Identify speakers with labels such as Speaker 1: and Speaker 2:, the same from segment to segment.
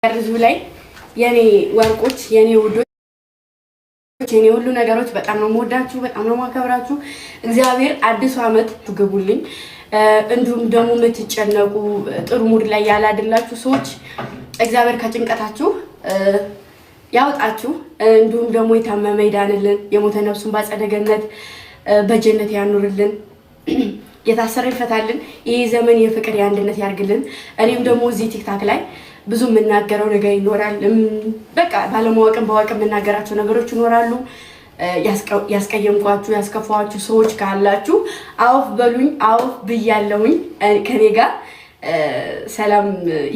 Speaker 1: ርዙ ላይ የኔ ወርቆች የኔ ውዶች የኔ ሁሉ ነገሮች በጣም ነው የምወዳችሁ በጣም ነው ማከብራችሁ። እግዚአብሔር አዲስ አመት ትገቡልኝ። እንዲሁም ደግሞ የምትጨነቁ ጥሩ ሙድ ላይ ያላደላችሁ ሰዎች እግዚአብሔር ከጭንቀታችሁ ያውጣችሁ። እንዲሁም ደግሞ የታመመ ይዳንልን፣ የሞተ ነፍሱን በአጸደ ገነት በጀነት ያኑርልን፣ የታሰረ ይፈታልን። ይህ ዘመን የፍቅር የአንድነት ያርግልን። እኔም ደግሞ እዚህ ቲክታክ ላይ ብዙ የምናገረው ነገር ይኖራል። በቃ ባለማወቅም በዋቅም የምናገራቸው ነገሮች ይኖራሉ። ያስቀየምኳችሁ ያስከፋችሁ ሰዎች ካላችሁ አውፍ በሉኝ። አውፍ ብያለሁኝ። ከኔ ጋር ሰላም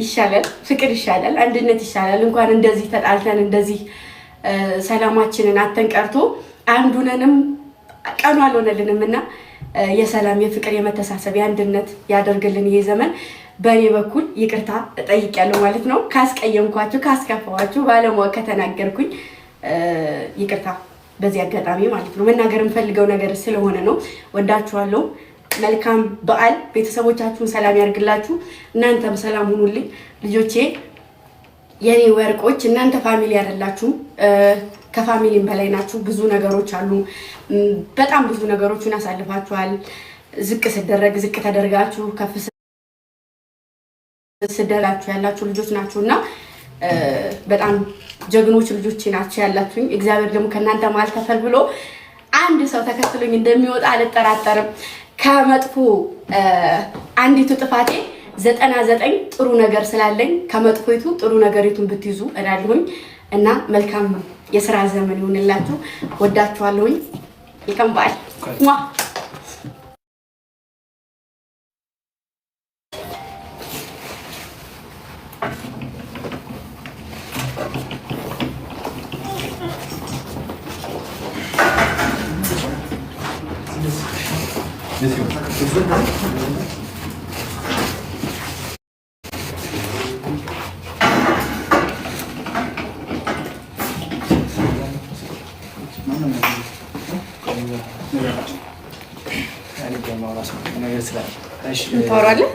Speaker 1: ይሻላል፣ ፍቅር ይሻላል፣ አንድነት ይሻላል። እንኳን እንደዚህ ተጣልተን እንደዚህ ሰላማችንን አተን ቀርቶ አንዱነንም ቀኑ አልሆነልንም እና የሰላም የፍቅር የመተሳሰብ የአንድነት ያደርግልን ይሄ ዘመን። በእኔ በኩል ይቅርታ እጠይቃለሁ ማለት ነው። ካስቀየምኳችሁ ካስከፋዋችሁ ባለማወቅ ከተናገርኩኝ ይቅርታ በዚህ አጋጣሚ ማለት ነው። መናገር የምፈልገው ነገር ስለሆነ ነው። ወዳችኋለሁ። መልካም በዓል። ቤተሰቦቻችሁን ሰላም ያርግላችሁ። እናንተም ሰላም ሁኑልኝ ልጆቼ፣ የኔ ወርቆች። እናንተ ፋሚሊ አይደላችሁም፣ ከፋሚሊም በላይ ናችሁ። ብዙ ነገሮች አሉ። በጣም ብዙ ነገሮችን አሳልፋችኋል። ዝቅ ስደረግ ዝቅ ተደርጋችሁ ከፍ ስደላችሁ ያላችሁ ልጆች ናችሁና በጣም ጀግኖች ልጆች ናችሁ ያላችሁኝ። እግዚአብሔር ደግሞ ከናንተ ማል ተፈልብሎ አንድ ሰው ተከትሎኝ እንደሚወጣ አልጠራጠርም። ከመጥፎ አንዲቱ ጥፋቴ 99 ጥሩ ነገር ስላለኝ ከመጥፎይቱ ጥሩ ነገሪቱን ብትይዙ እላለሁኝ እና መልካም የሥራ ዘመን ይሁንላችሁ። ወዳችኋለሁኝ። መልካም በዓል። ታወራለህ?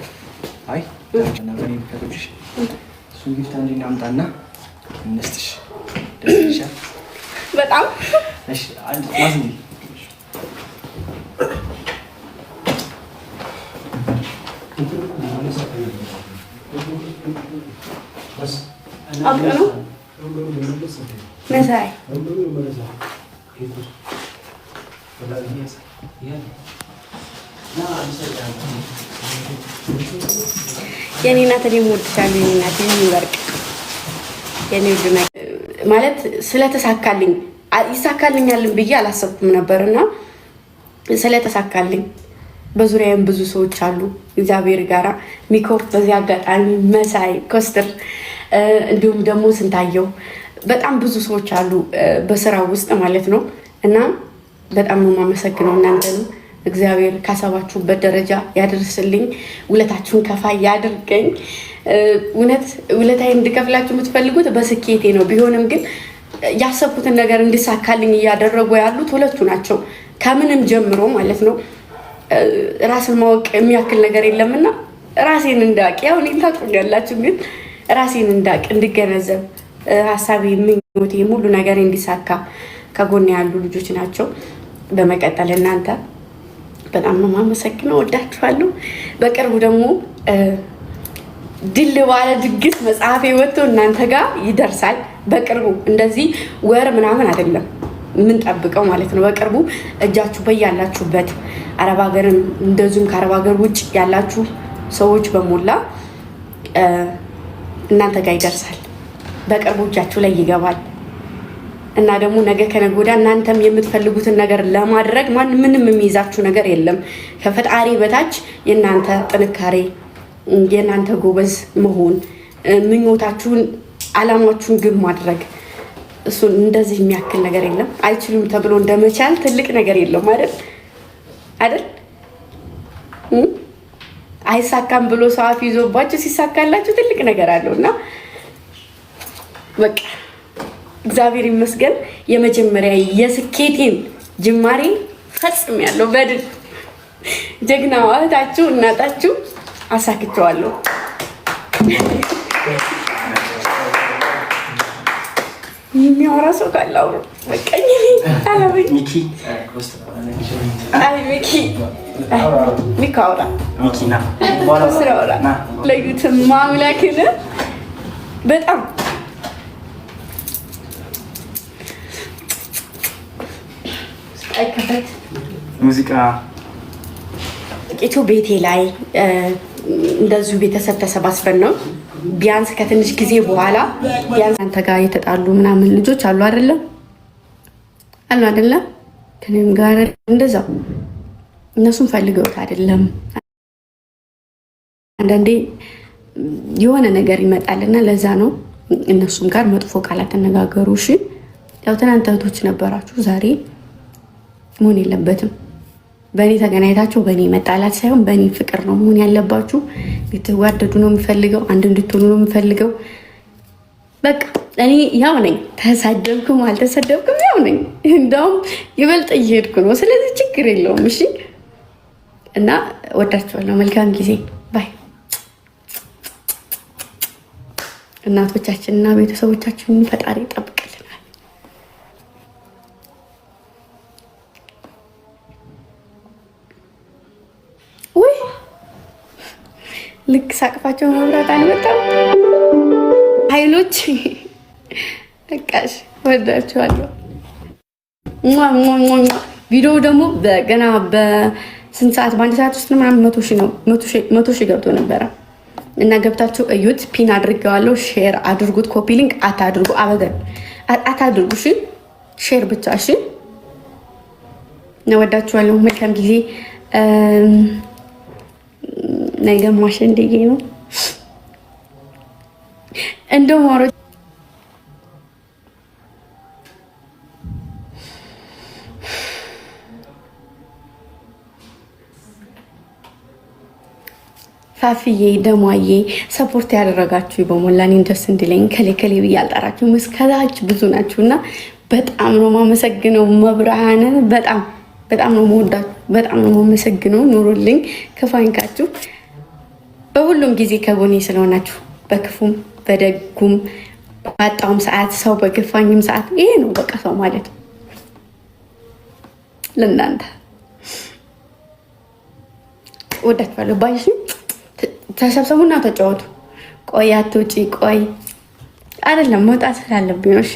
Speaker 2: አይ ነገሬ ከቶች እሱን ጊፍት አንዴ እናምጣና እንስጥሽ። ደስ
Speaker 1: በጣም
Speaker 2: እሺ። አንድ ማዝኒ
Speaker 1: አብረን መሳይ የኔ እናት እኔም እወድሻለሁ። የኔ እናት የኔ ወርቅ የኔ ውድ ማለት ስለተሳካልኝ ይሳካልኛልን ብዬ አላሰብኩም ነበርና ስለተሳካልኝ በዙሪያዬም ብዙ ሰዎች አሉ እግዚአብሔር ጋራ ሚኮ፣ በዚህ አጋጣሚ መሳይ፣ ኮስተር እንዲሁም ደግሞ ስንታየው በጣም ብዙ ሰዎች አሉ በስራው ውስጥ ማለት ነው እና በጣም ነው የማመሰግነው እናንተንም። እግዚአብሔር ካሰባችሁበት ደረጃ ያደርስልኝ፣ ውለታችሁን ከፋይ ያድርገኝ። እውነት ውለታዬን እንድከፍላችሁ የምትፈልጉት በስኬቴ ነው። ቢሆንም ግን ያሰብኩትን ነገር እንዲሳካልኝ እያደረጉ ያሉት ሁለቱ ናቸው፣ ከምንም ጀምሮ ማለት ነው። ራስን ማወቅ የሚያክል ነገር የለምና ራሴን እንዳቅ፣ ያው እኔን ታውቁኛላችሁ፣ ግን ራሴን እንዳቅ እንድገነዘብ ሀሳቤ ምኞቴ ሙሉ ነገር እንዲሳካ ከጎን ያሉ ልጆች ናቸው። በመቀጠል እናንተ በጣም ነው የማመሰግነው። ወዳችኋለሁ። በቅርቡ ደግሞ ድል ባለ ድግስ መጽሐፌ ወጥቶ እናንተ ጋር ይደርሳል። በቅርቡ እንደዚህ ወር ምናምን አይደለም የምንጠብቀው ማለት ነው። በቅርቡ እጃችሁ በያላችሁበት አረብ ሀገርም እንደዚሁም ከአረብ ሀገር ውጭ ያላችሁ ሰዎች በሞላ እናንተ ጋር ይደርሳል። በቅርቡ እጃችሁ ላይ ይገባል እና ደግሞ ነገ ከነገ ወዲያ እናንተም የምትፈልጉትን ነገር ለማድረግ ምንም የሚይዛችሁ ነገር የለም ከፈጣሪ በታች። የእናንተ ጥንካሬ፣ የእናንተ ጎበዝ መሆን፣ ምኞታችሁን አላማችሁን ግብ ማድረግ፣ እሱን እንደዚህ የሚያክል ነገር የለም። አይችሉም ተብሎ እንደመቻል ትልቅ ነገር የለም አይደል? አይሳካም ብሎ ሰው አፍ ይዞባችሁ ሲሳካላችሁ ትልቅ ነገር አለውና በቃ እግዚአብሔር ይመስገን የመጀመሪያ የስኬቴን ጅማሬ ፈጽሜያለሁ። በድል ጀግናዋ እህታችሁ እናታችሁ አሳክቼዋለሁ። የሚያወራ ሰው ካለ አውሮ በቃኝ። ሚኪ አውራ ስራውራ ለዩትም ማምላክን በጣም አይከፈት
Speaker 2: ሙዚቃ
Speaker 1: ጥቂቱ ቤቴ ላይ እንደዚሁ ቤተሰብ ተሰባስበን ነው። ቢያንስ ከትንሽ ጊዜ በኋላ ቢያንስ አንተ ጋር የተጣሉ ምናምን ልጆች አሉ አይደለም ከእኔም ጋር እንደዛው እነሱን ፈልገውት አይደለም። አንዳንዴ የሆነ ነገር ይመጣልና ለዛ ነው እነሱም ጋር መጥፎ ቃላት ተነጋገሩ። እሺ ያው ትናንት እህቶች ነበራችሁ፣ ዛሬ መሆን የለበትም። በእኔ ተገናኝታችሁ በእኔ መጣላት ሳይሆን በእኔ ፍቅር ነው መሆን ያለባችሁ። ልትዋደዱ ነው የምፈልገው፣ አንድ እንድትሆኑ ነው የምፈልገው። በቃ እኔ ያው ነኝ፣ ተሳደብኩም አልተሰደብኩም ያው ነኝ። እንደውም ይበልጥ እየሄድኩ ነው። ስለዚህ ችግር የለውም። እሺ እና ወዳችኋለሁ። መልካም ጊዜ ባይ። እናቶቻችንና ቤተሰቦቻችንን ፈጣሪ ይጠብቅልናል። ወይ ልክ ሳቅፋቸው መብራት አልመጣም። ኃይሎች በቃሽ፣ ወዳችኋለሁ። ቪዲዮ ደግሞ ገና በስንት ሰዓት? በአንድ ሰዓት ውስጥ ምናምን 100,000 ገብቶ ነበረ እና ገብታችሁ እዩት። ፒን አድርገዋለሁ። ሼር አድርጉት። ኮፒ ሊንክ አታድርጉ፣ አበደን አታድርጉ። እሺ ሼር ብቻ። እሺ ወዳችኋለሁ። መልካም ጊዜ። ነገ ማሸንደዬ ነው እንደው ማሮ ፋፊዬ ደሟዬ ሰፖርት ያደረጋችሁ በሞላ እኔን ደስ እንዲለኝ ከሌ ብዬ አልጠራችሁ እስከዛች ብዙ ናችሁና በጣም ነው የማመሰግነው። መብርሃንን በጣም ነው የምወዳችሁ፣ በጣም ነው የማመሰግነው። ኑሩልኝ፣ ክፋይንካችሁ በሁሉም ጊዜ ከጎኔ ስለሆናችሁ በክፉም በደጉም ባጣውም ሰዓት ሰው በገፋኝም ሰዓት ይሄ ነው በቃ ሰው ማለት ለእናንተ ወዳችኋለሁ። ባይሽ ተሰብሰቡና ተጫወቱ። ቆይ አትውጪ፣ ቆይ አይደለም መውጣት ስላለብኝ ነው። እሺ